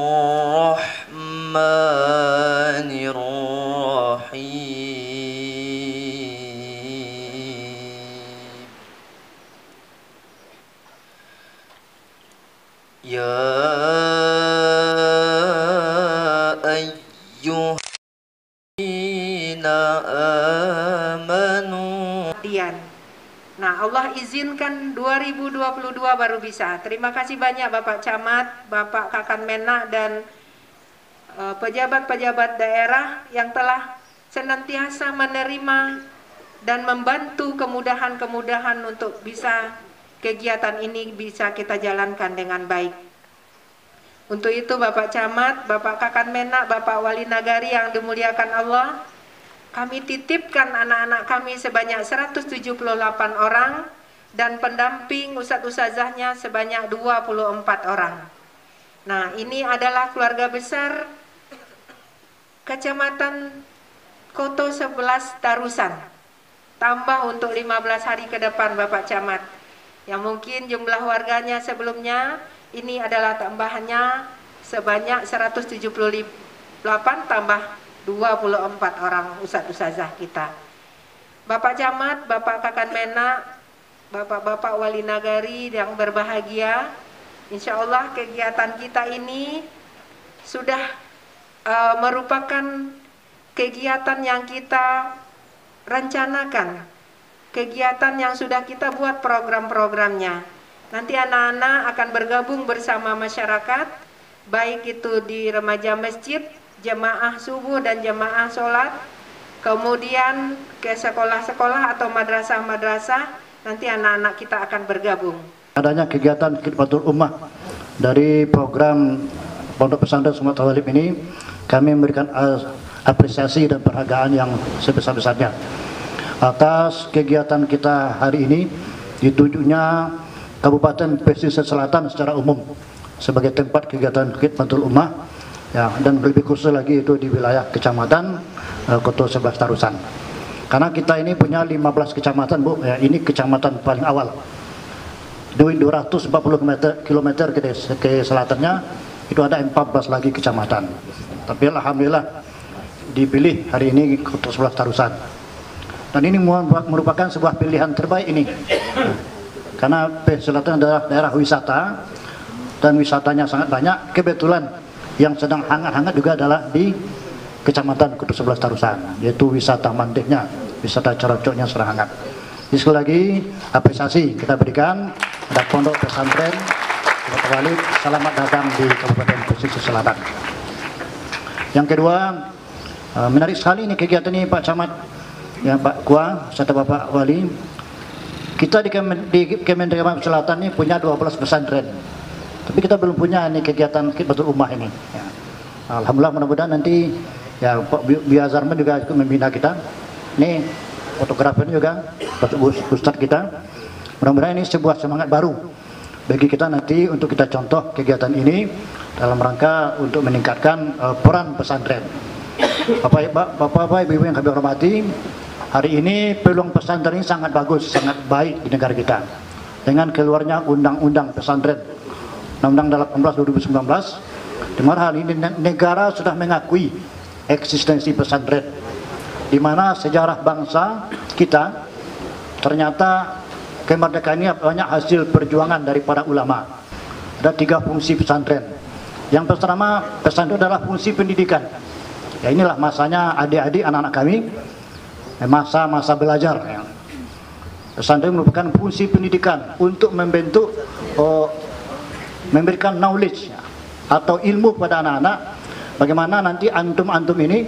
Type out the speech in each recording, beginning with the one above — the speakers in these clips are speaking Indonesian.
الرحمن الرحيم يا أيها الذين آمنوا. Nah, Allah izinkan 2022 baru bisa. Terima kasih banyak Bapak Camat, Bapak Kakan Menak, dan pejabat-pejabat daerah yang telah senantiasa menerima dan membantu kemudahan-kemudahan untuk bisa kegiatan ini bisa kita jalankan dengan baik. Untuk itu Bapak Camat, Bapak Kakan Menak, Bapak Wali Nagari yang dimuliakan Allah, kami titipkan anak-anak kami sebanyak 178 orang dan pendamping ustadz-ustazahnya sebanyak 24 orang. Nah, ini adalah keluarga besar Kecamatan Koto 11 Tarusan. Tambah untuk 15 hari ke depan Bapak Camat. Yang mungkin jumlah warganya sebelumnya ini adalah tambahannya sebanyak 178 tambah 24 orang ustadz-ustazah kita. Bapak Camat, Bapak Kakan Menak, Bapak-bapak Wali Nagari yang berbahagia, insya Allah kegiatan kita ini sudah merupakan kegiatan yang kita rencanakan, kegiatan yang sudah kita buat program-programnya. Nanti anak-anak akan bergabung bersama masyarakat, baik itu di remaja masjid, jemaah subuh dan jemaah sholat, kemudian ke sekolah-sekolah atau madrasah-madrasah, nanti anak-anak kita akan bergabung. Adanya kegiatan Khidmatul Ummah dari program Pondok Pesantren Sumatera Talib ini, kami memberikan apresiasi dan penghargaan yang sebesar-besarnya atas kegiatan kita hari ini, ditunjuknya Kabupaten Pesisir Selatan secara umum sebagai tempat kegiatan Khidmatul Ummah. Ya, dan lebih khusus lagi itu di wilayah Kecamatan Koto 11 Tarusan. Karena kita ini punya 15 kecamatan, Bu. Ya, ini kecamatan paling awal. 240 km ke selatannya itu ada 14 lagi kecamatan. Tapi alhamdulillah dipilih hari ini Koto 11 Tarusan. Dan ini merupakan sebuah pilihan terbaik ini. Karena Selatan adalah daerah wisata dan wisatanya sangat banyak. Kebetulan yang sedang hangat-hangat juga adalah di Kecamatan Koto 11 Tarusan, yaitu wisata mandeknya, wisata corocoknya sedang hangat. Jadi sekali lagi apresiasi kita berikan pada Pondok Pesantren Sumatera Talib. Selamat datang di Kabupaten Pesisir Selatan. Yang kedua, menarik sekali ini kegiatan ini Pak Camat, ya Pak Kua, serta Bapak Wali. Kita di Kementerian Selatan ini punya 12 pesantren. Tapi kita belum punya ini kegiatan Khidmatul Ummah ini. Ya. Alhamdulillah, mudah-mudahan nanti ya Pak Biazarman juga ikut membina kita. Ini fotografer juga, Ustadz kita. Mudah-mudahan ini sebuah semangat baru bagi kita nanti untuk kita contoh kegiatan ini dalam rangka untuk meningkatkan peran pesantren. Bapak-bapak, ibu-ibu yang kami hormati, hari ini peluang pesantren ini sangat bagus, sangat baik di negara kita. Dengan keluarnya undang-undang pesantren Undang-Undang 18 2019, di mana hal ini negara sudah mengakui eksistensi pesantren, di mana sejarah bangsa kita ternyata kemerdekaan ini banyak hasil perjuangan dari para ulama. Ada 3 fungsi pesantren. Yang pertama, pesantren adalah fungsi pendidikan. Ya, inilah masanya adik-adik anak-anak kami, masa-masa belajar. Ya. Pesantren merupakan fungsi pendidikan untuk membentuk memberikan knowledge atau ilmu kepada anak-anak, bagaimana nanti antum-antum ini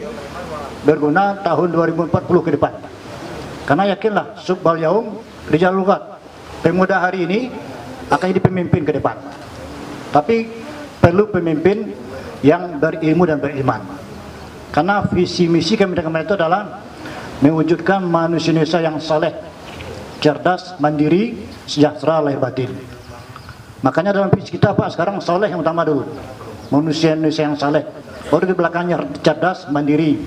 berguna tahun 2040 ke depan. Karena yakinlah subbal yaum rijal lughat, pemuda hari ini akan jadi pemimpin ke depan. Tapi perlu pemimpin yang berilmu dan beriman. Karena visi misi Kementerian itu adalah mewujudkan manusia Indonesia yang saleh, cerdas, mandiri, sejahtera lahir batin. Makanya dalam visi kita Pak sekarang soleh yang utama dulu, manusia Indonesia yang saleh, baru di belakangnya cerdas, mandiri.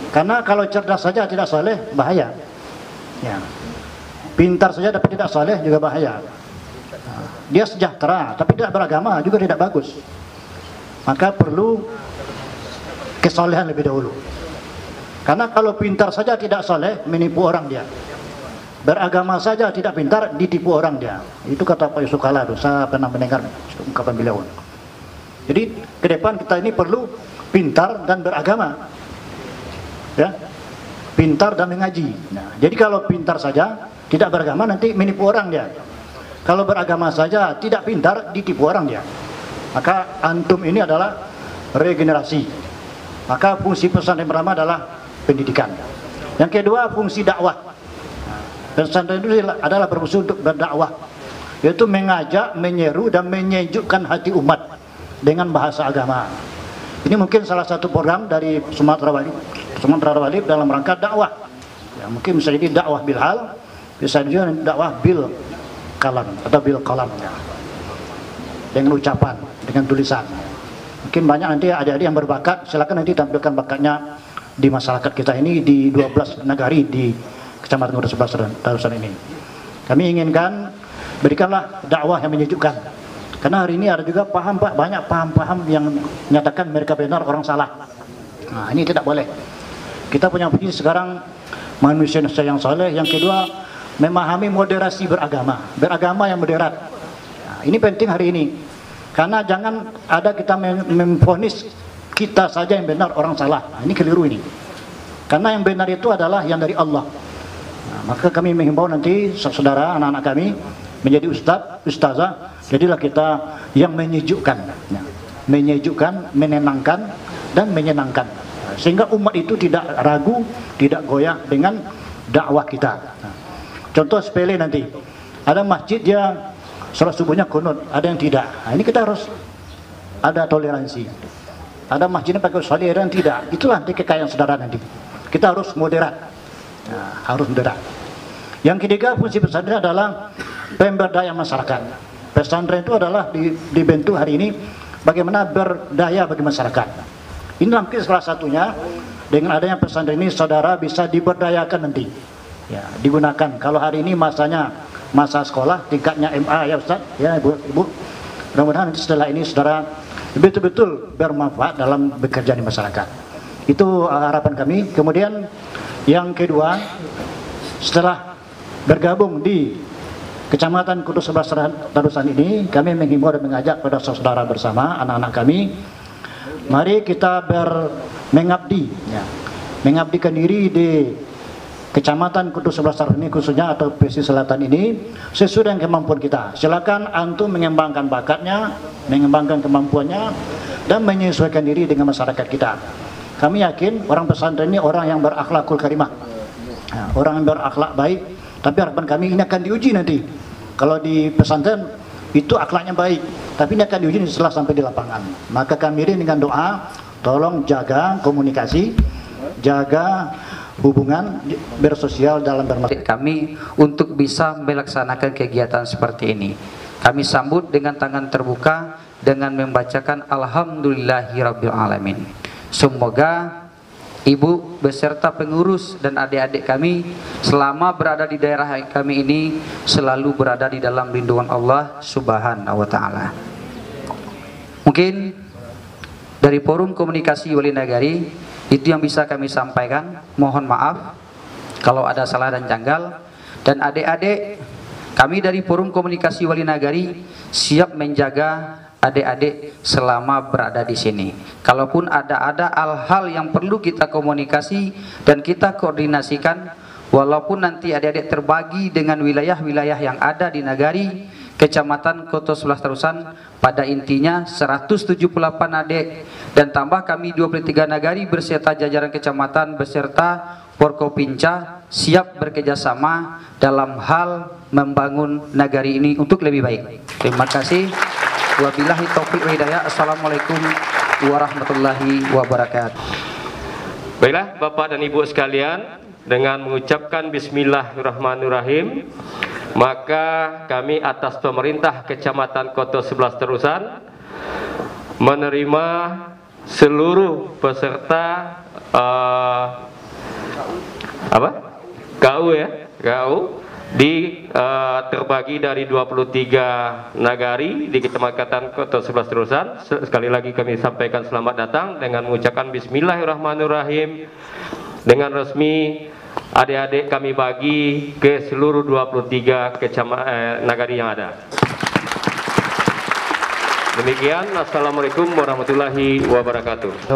Karena kalau cerdas saja tidak soleh bahaya, ya. Pintar saja tapi tidak soleh juga bahaya. Dia sejahtera tapi tidak beragama juga tidak bagus. maka perlu kesolehan lebih dahulu. Karena kalau pintar saja tidak soleh, menipu orang dia. Beragama saja tidak pintar, ditipu orang dia. Itu kata Pak Yusuf Kala, saya pernah mendengar ungkapan beliau. Jadi ke depan kita ini perlu pintar dan beragama, ya, pintar dan mengaji. Nah, jadi kalau pintar saja tidak beragama, nanti menipu orang dia. Kalau beragama saja tidak pintar, ditipu orang dia. Maka antum ini adalah regenerasi. Maka fungsi pesantren pertama adalah pendidikan. Yang kedua, fungsi dakwah. Pesantren itu adalah berfungsi untuk berdakwah, yaitu mengajak, menyeru dan menyejukkan hati umat dengan bahasa agama. Ini mungkin salah satu program dari Sumatera Wali dalam rangka dakwah. Ya, mungkin bisa jadi dakwah bil hal, bisa juga dakwah bil kalam atau bil kalam, ya, dengan ucapan, dengan tulisan. Mungkin banyak nanti adik-adik yang berbakat, silakan nanti tampilkan bakatnya di masyarakat kita ini di 12 nagari di Kecamatan Kota 11 Tarusan ini. Kami inginkan berikanlah dakwah yang menyejukkan. Karena hari ini ada juga banyak paham-paham yang menyatakan mereka benar, orang salah. Nah, ini tidak boleh. Kita punya visi sekarang manusia yang soleh. Yang kedua, memahami moderasi beragama yang moderat. Nah, ini penting hari ini. Karena jangan ada kita memvonis kita saja yang benar, orang salah. Nah, ini keliru ini. Karena yang benar itu adalah yang dari Allah. Nah, maka kami menghimbau nanti saudara, anak-anak kami menjadi ustazah, jadilah kita yang menyejukkan, ya, menyejukkan, menenangkan dan menyenangkan, sehingga umat itu tidak ragu, tidak goyah dengan dakwah kita. Nah, contoh sepele nanti, ada masjid dia sholat subuhnya kunut, ada yang tidak. Nah, ini kita harus ada toleransi. Ada masjidnya pakai sholat, ada yang tidak. Itulah nanti kekayaan saudara nanti. Kita harus moderat. Nah, harus moderat. Yang ketiga, fungsi pesantren adalah pemberdayaan masyarakat. Pesantren itu adalah dibentuk hari ini bagaimana berdaya bagi masyarakat. Ini mungkin salah satunya dengan adanya pesantren ini saudara bisa diberdayakan nanti. Ya, digunakan. Kalau hari ini masanya masa sekolah tingkatnya MA, ya Ustaz, ya Ibu. Mudah-mudahan nanti setelah ini saudara betul-betul bermanfaat dalam bekerja di masyarakat. Itu harapan kami. Kemudian yang kedua, setelah bergabung di Kecamatan Kutu 11 Tarusan ini, kami menghimbau dan mengajak pada saudara bersama anak-anak kami, mari kita mengabdi, ya, mengabdikan diri di Kecamatan Kutu 11 Tarusan ini khususnya atau pesisir selatan ini sesuai dengan kemampuan kita. Silakan antum mengembangkan bakatnya, mengembangkan kemampuannya dan menyesuaikan diri dengan masyarakat kita. Kami yakin orang pesantren ini orang yang berakhlakul karimah, nah, orang yang berakhlak baik. Tapi harapan kami ini akan diuji nanti. Kalau di pesantren itu akhlaknya baik, tapi ini akan diuji setelah sampai di lapangan. Maka kami ini dengan doa, tolong jaga komunikasi, jaga hubungan bersosial dalam bermasyarakat kami untuk bisa melaksanakan kegiatan seperti ini. Kami sambut dengan tangan terbuka dengan membacakan Alhamdulillahirabbil alamin. Semoga ibu beserta pengurus dan adik-adik kami selama berada di daerah kami ini selalu berada di dalam lindungan Allah Subhanahu wa taala. Mungkin dari Forum Komunikasi Wali Nagari itu yang bisa kami sampaikan. Mohon maaf kalau ada salah dan janggal. Dan adik-adik kami dari Forum Komunikasi Wali Nagari siap menjaga adik-adik selama berada di sini. Kalaupun ada hal-hal yang perlu kita komunikasi dan kita koordinasikan, walaupun nanti adik-adik terbagi dengan wilayah-wilayah yang ada di Nagari, Kecamatan Kota 11 Tarusan, pada intinya 178 adik dan tambah kami 23 Nagari beserta jajaran kecamatan beserta Forkopimda siap bekerjasama dalam hal membangun Nagari ini untuk lebih baik. Terima kasih. Wabillahi taufiq wa hidayah. Assalamualaikum warahmatullahi wabarakatuh. Baiklah Bapak dan Ibu sekalian, dengan mengucapkan Bismillahirrahmanirrahim, maka kami atas pemerintah Kecamatan Kota 11 Tarusan menerima seluruh peserta KU terbagi dari 23 nagari di Kecamatan Kota 11 Terusan. Sekali lagi kami sampaikan selamat datang dengan mengucapkan Bismillahirrahmanirrahim. Dengan resmi adik-adik kami bagi ke seluruh 23 nagari yang ada. Demikian, Assalamualaikum warahmatullahi wabarakatuh.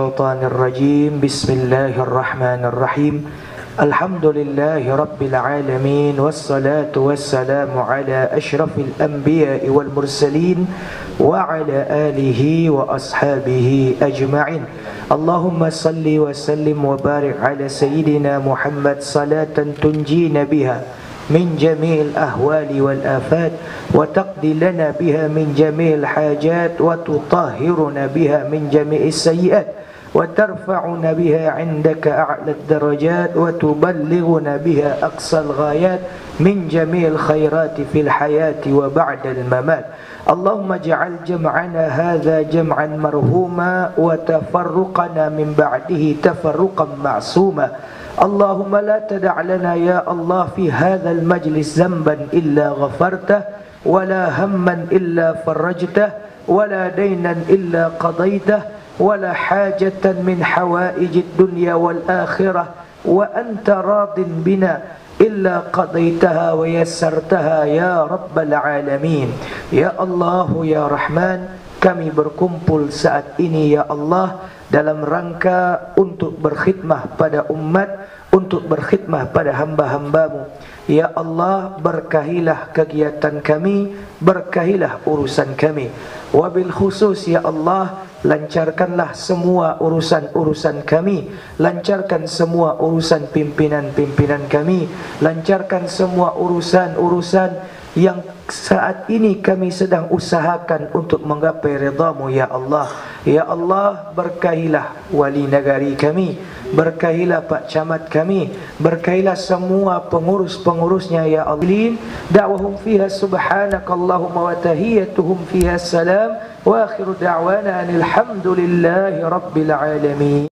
Rajim. Bismillahirrahmanirrahim. Alhamdulillahi Rabbil Alamin. Wassalatu wassalamu ala ashrafil anbiya'i wal mursalin wa ala alihi wa ashabihi ajma'in. Allahumma salli wa sallim wa barik ala Sayyidina Muhammad salatan tunjina biha من جميع الأهوال والآفات وتقضي لنا بها من جميع الحاجات وتطهرنا بها من جميع السيئات وترفعنا بها عندك أعلى الدرجات وتبلغنا بها أقصى الغايات من جميع الخيرات في الحياة وبعد الممات. اللهم اجعل جمعنا هذا جمعا مرحوما وتفرقنا من بعده تفرقا معصوما. اللهم لا تدع لنا يا الله في هذا المجلس ذنبا إلا غفرته ولا هما إلا فرجته ولا دينا إلا قضيته ولا حاجة من حوائج الدنيا والآخرة وأنت راض بنا إلا قضيتها ويسرتها يا رب العالمين. يا الله يا رحمن, kami berkumpul saat ini ya Allah dalam rangka untuk berkhidmah pada umat, untuk berkhidmah pada hamba-hambamu. Ya Allah, berkahilah kegiatan kami, berkahilah urusan kami. Wabil khusus ya Allah, lancarkanlah semua urusan-urusan kami, lancarkan semua urusan pimpinan-pimpinan kami, lancarkan semua urusan-urusan yang saat ini kami sedang usahakan untuk menggapai ridha-Mu ya Allah. Ya Allah, berkahilah wali negari kami, berkahilah Pak Camat kami, berkahilah semua pengurus-pengurusnya ya Allah. Da'wahum fiha subhanakallahumma wa tahiyyatuhum fiha salam wa akhiru da'wana alhamdulillahi rabbil alamin.